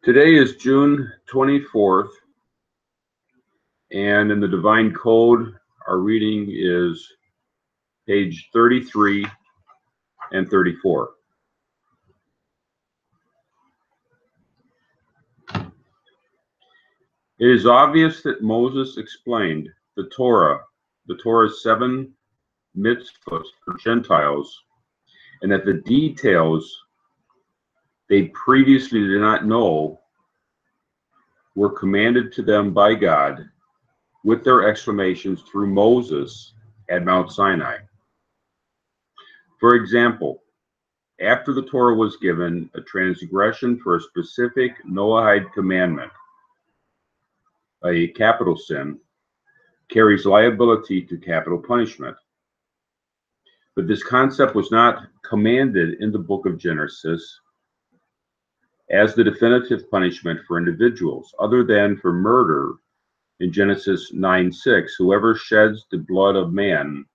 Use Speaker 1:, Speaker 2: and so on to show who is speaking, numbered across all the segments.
Speaker 1: Today is June 24th, and in the Divine Code, our reading is page 33 and 34. It is obvious that Moses explained the Torah's 7 mitzvahs for Gentiles, and that the details they previously did not know were commanded to them by God with their explanations through Moses at Mount Sinai. For example, after the Torah was given, a transgression for a specific Noahide commandment, a capital sin, carries liability to capital punishment. But this concept was not commanded in the book of Genesis as the definitive punishment for individuals, other than for murder in Genesis 9:6. Whoever sheds the blood of man,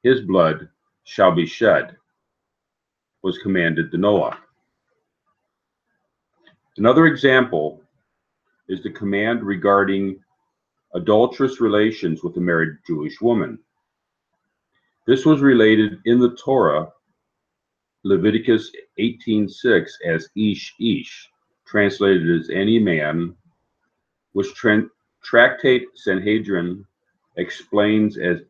Speaker 1: his blood shall be shed, was commanded to Noah. Another example is the command regarding adulterous relations with a married Jewish woman. This was related in the Torah, Leviticus 18:6, as ish, translated as any man, which Tractate Sanhedrin explains as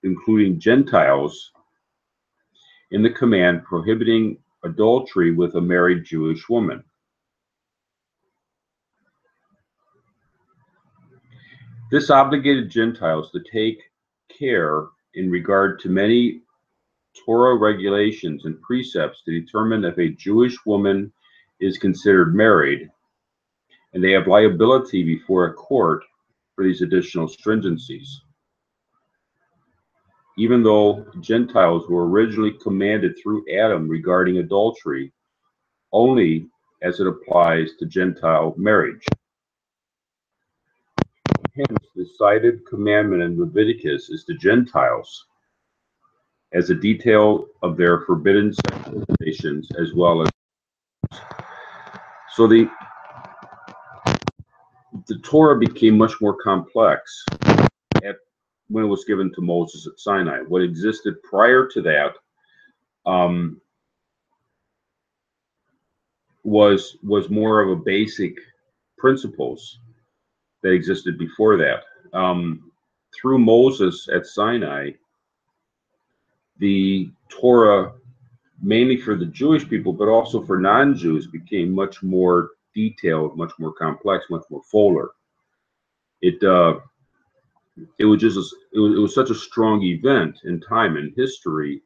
Speaker 1: including Gentiles in the command prohibiting adultery with a married Jewish woman. This obligated Gentiles to take care in regard to many Torah regulations and precepts to determine if a Jewish woman is considered married, and they have liability before a court for these additional stringencies. Even though Gentiles were originally commanded through Adam regarding adultery only as it applies to Gentile marriage. Hence, the cited commandment in Leviticus is to Gentiles as a detail of their forbidden sexual relations, as well as so the Torah became much more complex when it was given to Moses at Sinai. What existed prior to that was more of a basic principles that existed before that. Through Moses at Sinai, the Torah, mainly for the Jewish people, but also for non-Jews, became much more detailed, much more complex, much more fuller. It was such a strong event in time and history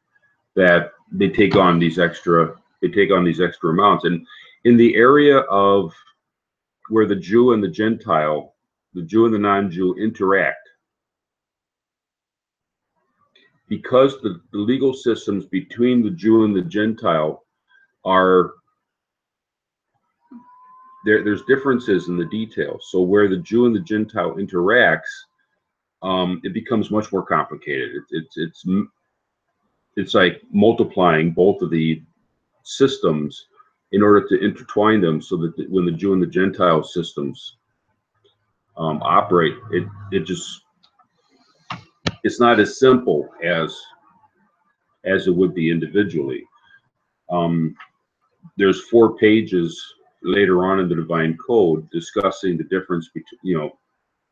Speaker 1: that they take on these extra amounts. And in the area of where the Jew and the Gentile, the Jew and the non-Jew interact, because the legal systems between the Jew and the Gentile there's differences in the details. So where the Jew and the Gentile interacts, it becomes much more complicated. It's like multiplying both of the systems in order to intertwine them, so that when the Jew and the Gentile systems operate, it's not as simple as it would be individually. There's 4 pages later on in the Divine Code discussing the difference between,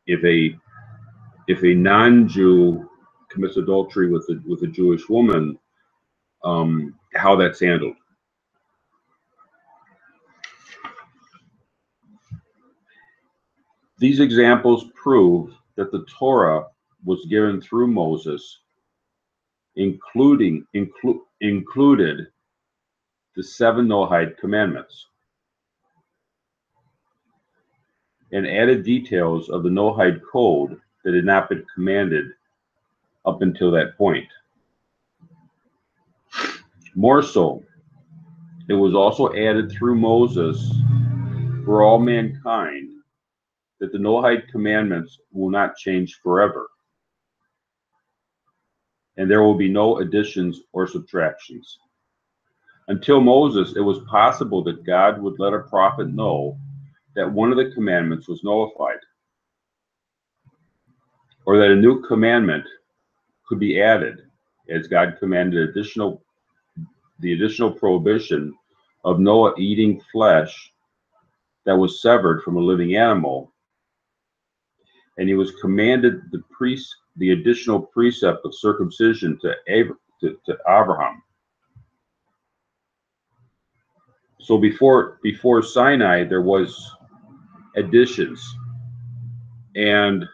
Speaker 1: if a non-Jew commits adultery with a Jewish woman, how that's handled. These examples prove that the Torah was given through Moses, included the 7 Noahide commandments, and added details of the Noahide code that had not been commanded up until that point. More so, it was also added through Moses for all mankind that the Noahide commandments will not change forever, and there will be no additions or subtractions. Until Moses, it was possible that God would let a prophet know that one of the commandments was nullified, or that a new commandment could be added, as God commanded the additional prohibition of Noah eating flesh that was severed from a living animal, and he was commanded the additional precept of circumcision to Abraham. So before Sinai, there was additions, and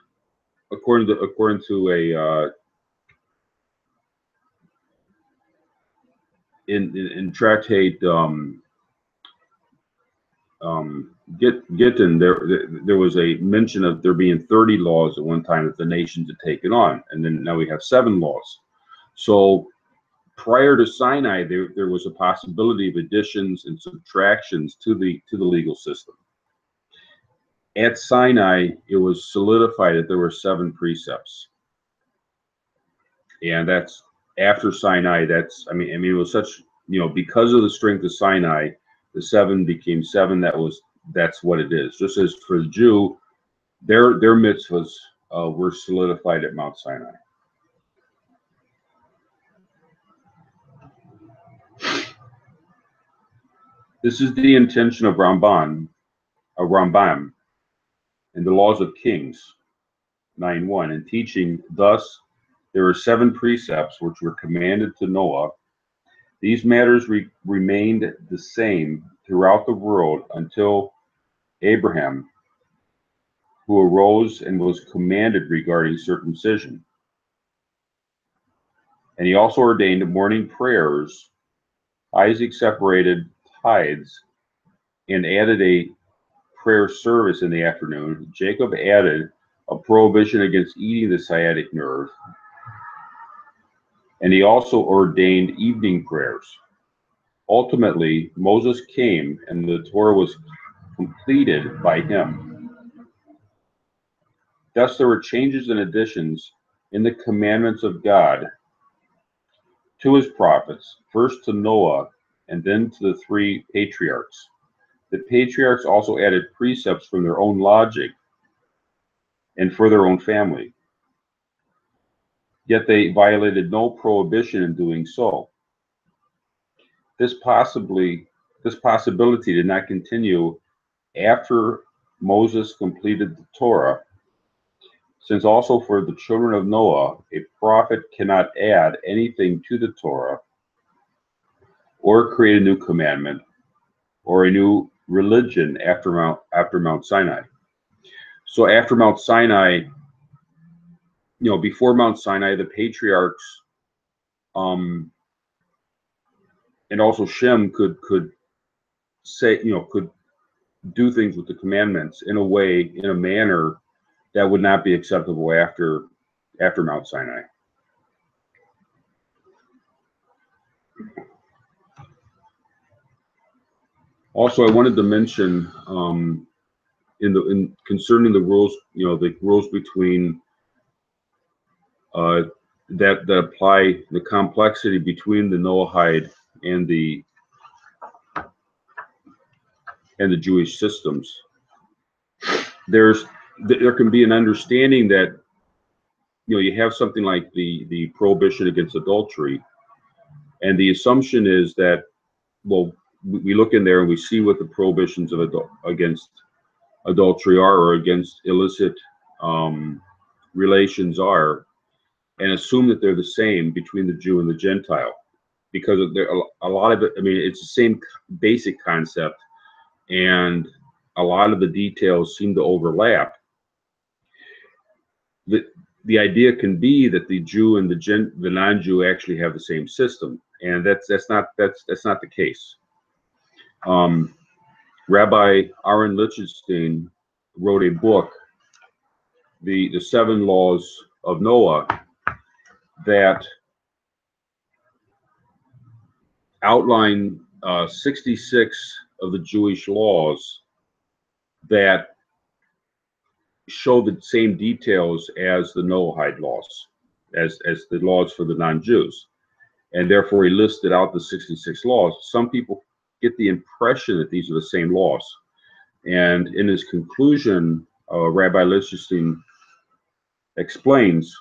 Speaker 1: according to a in tractate Gittin, there was a mention of there being 30 laws at one time that the nations had taken on, and then now we have 7 laws. So prior to Sinai, there was a possibility of additions and subtractions to the legal system. At Sinai, it was solidified that there were 7 precepts, and that's after Sinai. I mean, it was such, because of the strength of Sinai, the 7 became 7. That's what it is. Just as for the Jew, their mitzvahs were solidified at Mount Sinai. This is the intention of Rambam, and the laws of Kings 9:1, in teaching. Thus, there are 7 precepts which were commanded to Noah. These matters remained the same throughout the world until Abraham, who arose and was commanded regarding circumcision. And he also ordained morning prayers. Isaac separated tithes and added a prayer service in the afternoon. Jacob added a prohibition against eating the sciatic nerve. And he also ordained evening prayers. Ultimately, Moses came, and the Torah was completed by him. Thus, there were changes and additions in the commandments of God to his prophets, first to Noah, and then to the 3 patriarchs. The patriarchs also added precepts from their own logic and for their own family. Yet they violated no prohibition in doing so. This possibility did not continue after Moses completed the Torah, since also for the children of Noah, a prophet cannot add anything to the Torah or create a new commandment or a new religion after Mount Sinai. So after Mount Sinai, before Mount Sinai, the patriarchs, and also Shem could say, could do things with the commandments in a manner that would not be acceptable after Mount Sinai. Also, I wanted to mention concerning the rules, the rules between that apply, the complexity between the Noahide and the Jewish systems. There can be an understanding that you have something like the prohibition against adultery, and the assumption is that, well, we look in there and we see what the prohibitions of against adultery are, or against illicit relations are, and assume that they're the same between the Jew and the Gentile, because a lot of it, I mean, it's the same basic concept, and a lot of the details seem to overlap. The idea can be that the Jew and the non-Jew actually have the same system, and that's not the case. Rabbi Aaron Lichtenstein wrote a book, the 7 Laws of Noah, that outline 66 of the Jewish laws that show the same details as the Noahide laws, as the laws for the non-Jews, and therefore he listed out the 66 laws. Some people get the impression that these are the same laws, And in his conclusion, Rabbi Lichtenstein explains,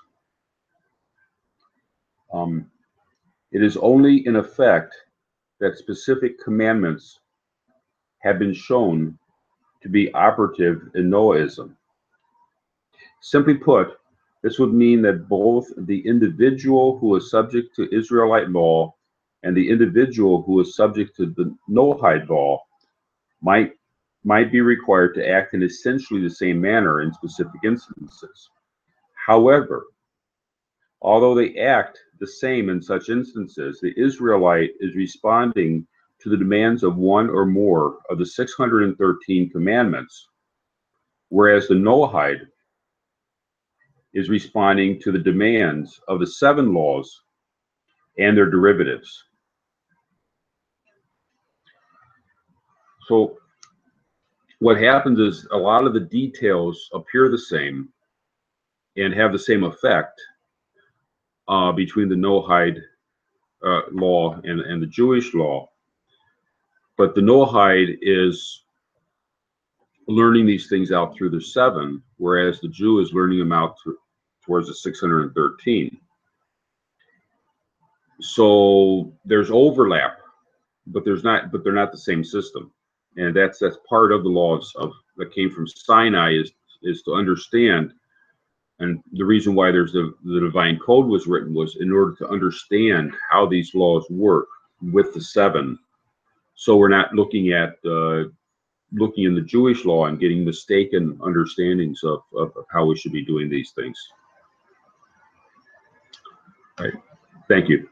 Speaker 1: it is only in effect that specific commandments have been shown to be operative in Noahism. Simply put, this would mean that both the individual who is subject to Israelite law and the individual who is subject to the Noahide law might be required to act in essentially the same manner in specific instances. However, although they act the same in such instances, the Israelite is responding to the demands of one or more of the 613 commandments, whereas the Noahide is responding to the demands of the 7 laws and their derivatives. So what happens is a lot of the details appear the same and have the same effect between the Noahide law and the Jewish law. But the Noahide is learning these things out through the 7, whereas the Jew is learning them out towards the 613. So there's overlap, but they're not the same system. And that's part of the laws that came from Sinai is to understand. And the reason why there's the divine code was written was in order to understand how these laws work with the 7. So we're not looking at looking in the Jewish law and getting mistaken understandings of how we should be doing these things. Right. Thank you.